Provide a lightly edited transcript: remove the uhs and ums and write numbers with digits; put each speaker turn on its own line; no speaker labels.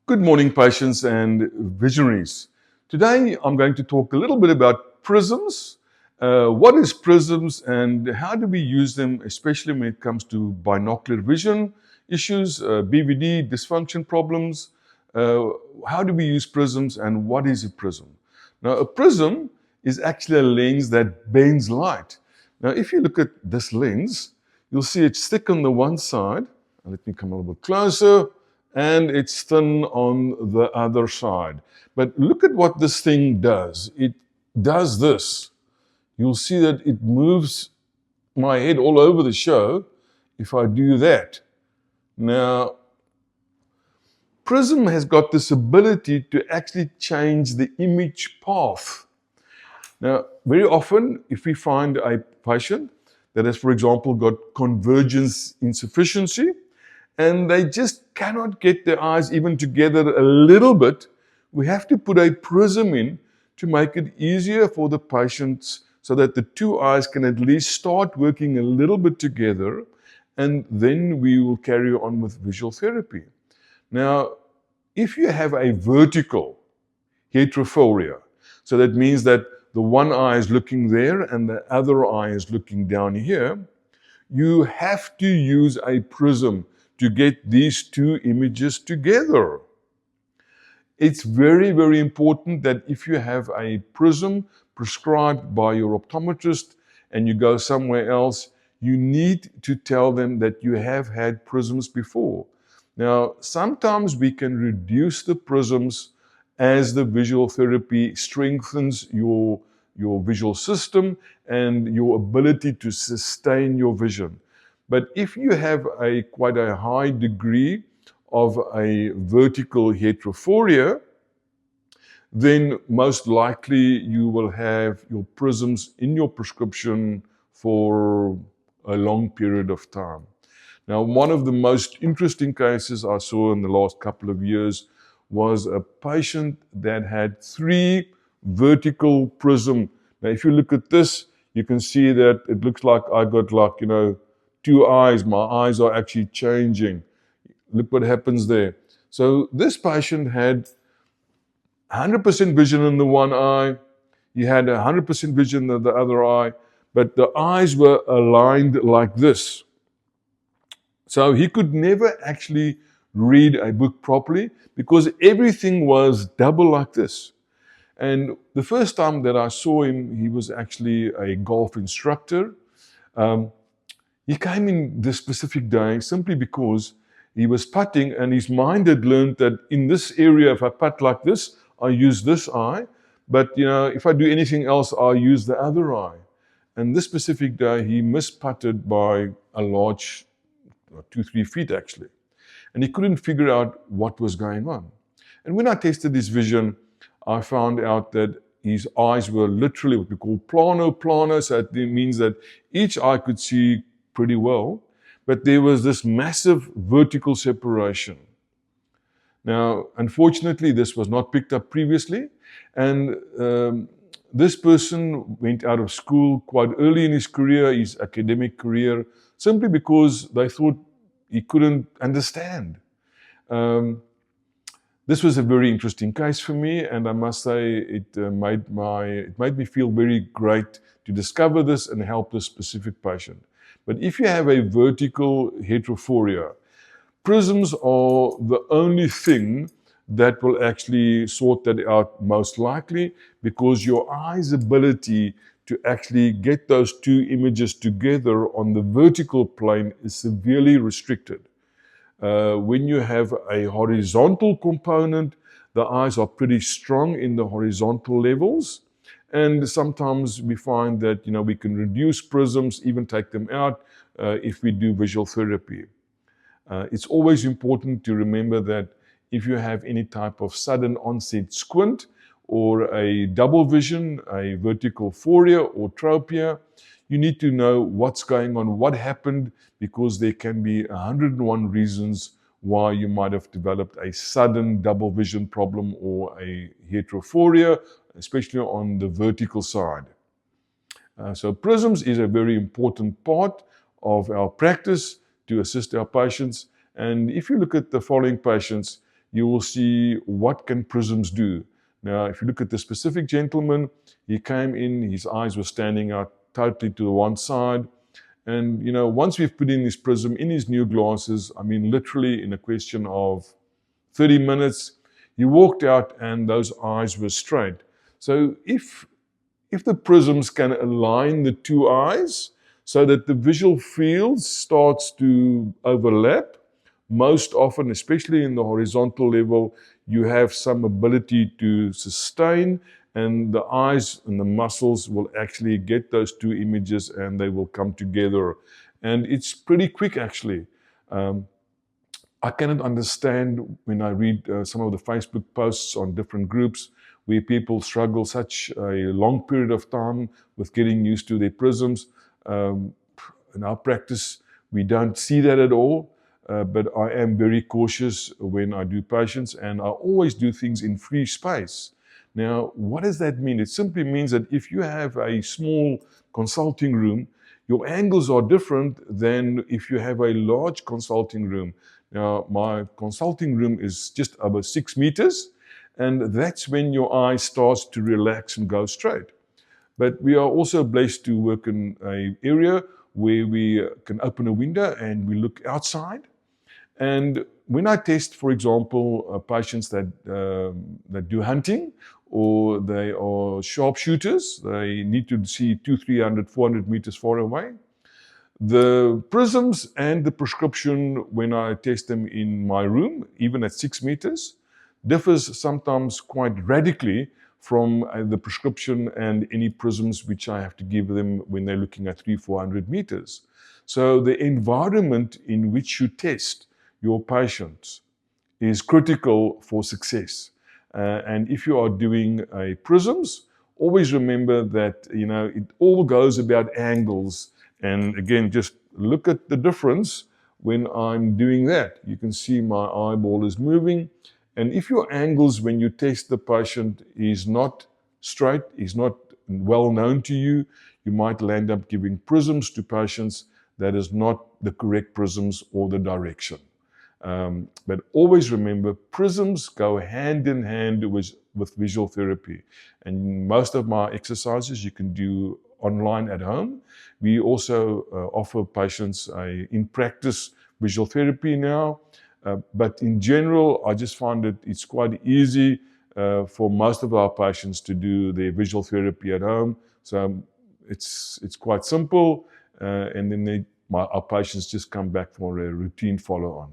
Good morning, patients and visionaries. Today, I'm going to talk a little bit about prisms. What is prisms and how do we use them, especially when it comes to binocular vision issues, BVD, dysfunction problems. How do we use prisms and what is a prism? Now, a prism is actually a lens that bends light. Now, if you look at this lens, you'll see it's thick on the one side. Let me come a little bit closer. And it's thin on the other side. But look at what this thing does. It does this. You'll see that it moves my head all over the show if I do that. Now, Prism has got this ability to actually change the image path. Now, very often, if we find a patient that has, for example, got convergence insufficiency, and they just cannot get their eyes even together a little bit, we have to put a prism in to make it easier for the patients so that the two eyes can at least start working a little bit together, and then we will carry on with visual therapy. Now, if you have a vertical heterophoria, so that means that the one eye is looking there and the other eye is looking down here, you have to use a prism to get these two images together. It's very, very important that if you have a prism prescribed by your optometrist and you go somewhere else, you need to tell them that you have had prisms before. Now, sometimes we can reduce the prisms as the visual therapy strengthens your visual system and your ability to sustain your vision. But if you have quite a high degree of a vertical heterophoria, then most likely you will have your prisms in your prescription for a long period of time. Now, one of the most interesting cases I saw in the last couple of years was a patient that had 3 vertical prism. Now, if you look at this, you can see that it looks like I got 2 eyes. My eyes are actually changing. Look what happens there. So this patient had 100% vision in the one eye. He had 100% vision in the other eye, but the eyes were aligned like this. So he could never actually read a book properly because everything was double like this. And the first time that I saw him, he was actually a golf instructor. He came in this specific day simply because he was putting and his mind had learned that in this area, if I putt like this, I use this eye. But, if I do anything else, I use the other eye. And this specific day, he misputted by a large 2-3 feet actually. And he couldn't figure out what was going on. And when I tested his vision, I found out that his eyes were literally what we call plano. So it means that each eye could see pretty well, but there was this massive vertical separation. Now, unfortunately, this was not picked up previously, and this person went out of school quite early in his career, his academic career, simply because they thought he couldn't understand. This was a very interesting case for me, and I must say it made me feel very great to discover this and help this specific patient. But if you have a vertical heterophoria, prisms are the only thing that will actually sort that out most likely, because your eye's ability to actually get those two images together on the vertical plane is severely restricted. When you have a horizontal component, the eyes are pretty strong in the horizontal levels. And sometimes we find that we can reduce prisms, even take them out if we do visual therapy. It's always important to remember that if you have any type of sudden onset squint or a double vision, a vertical phoria or tropia, you need to know what's going on, what happened, because there can be 101 reasons why you might have developed a sudden double vision problem or a heterophoria, especially on the vertical side. So prisms is a very important part of our practice to assist our patients. And if you look at the following patients, you will see what can prisms do. Now, if you look at the specific gentleman, he came in, his eyes were standing out totally to the one side. And, you know, once we've put in this prism in his new glasses, I mean, literally in a question of 30 minutes, he walked out and those eyes were straight. So if the prisms can align the two eyes so that the visual field starts to overlap, most often, especially in the horizontal level, you have some ability to sustain, and the eyes and the muscles will actually get those two images and they will come together. And it's pretty quick, actually. I cannot understand when I read some of the Facebook posts on different groups where people struggle such a long period of time with getting used to their prisms. In our practice, we don't see that at all, but I am very cautious when I do patients, and I always do things in free space. Now, what does that mean? It simply means that if you have a small consulting room, your angles are different than if you have a large consulting room. Now, my consulting room is just about 6 meters, and that's when your eye starts to relax and go straight. But we are also blessed to work in an area where we can open a window and we look outside. And when I test, for example, patients that do hunting, or they are sharpshooters, they need to see 200, 300, 400 meters far away. The prisms and the prescription, when I test them in my room, even at 6 meters, differs sometimes quite radically from the prescription and any prisms which I have to give them when they're looking at 300, 400 meters. So the environment in which you test your patients is critical for success. And if you are doing a prisms, always remember that, you know, it all goes about angles. And again, just look at the difference when I'm doing that. You can see my eyeball is moving. And if your angles when you test the patient is not straight, is not well known to you, you might land up giving prisms to patients that is not the correct prisms or the direction. But always remember, prisms go hand in hand with visual therapy. And most of my exercises you can do online at home. We also offer patients in practice visual therapy now. But in general, I just find that it's quite easy for most of our patients to do their visual therapy at home. So it's quite simple. And then our patients just come back for a routine follow-on.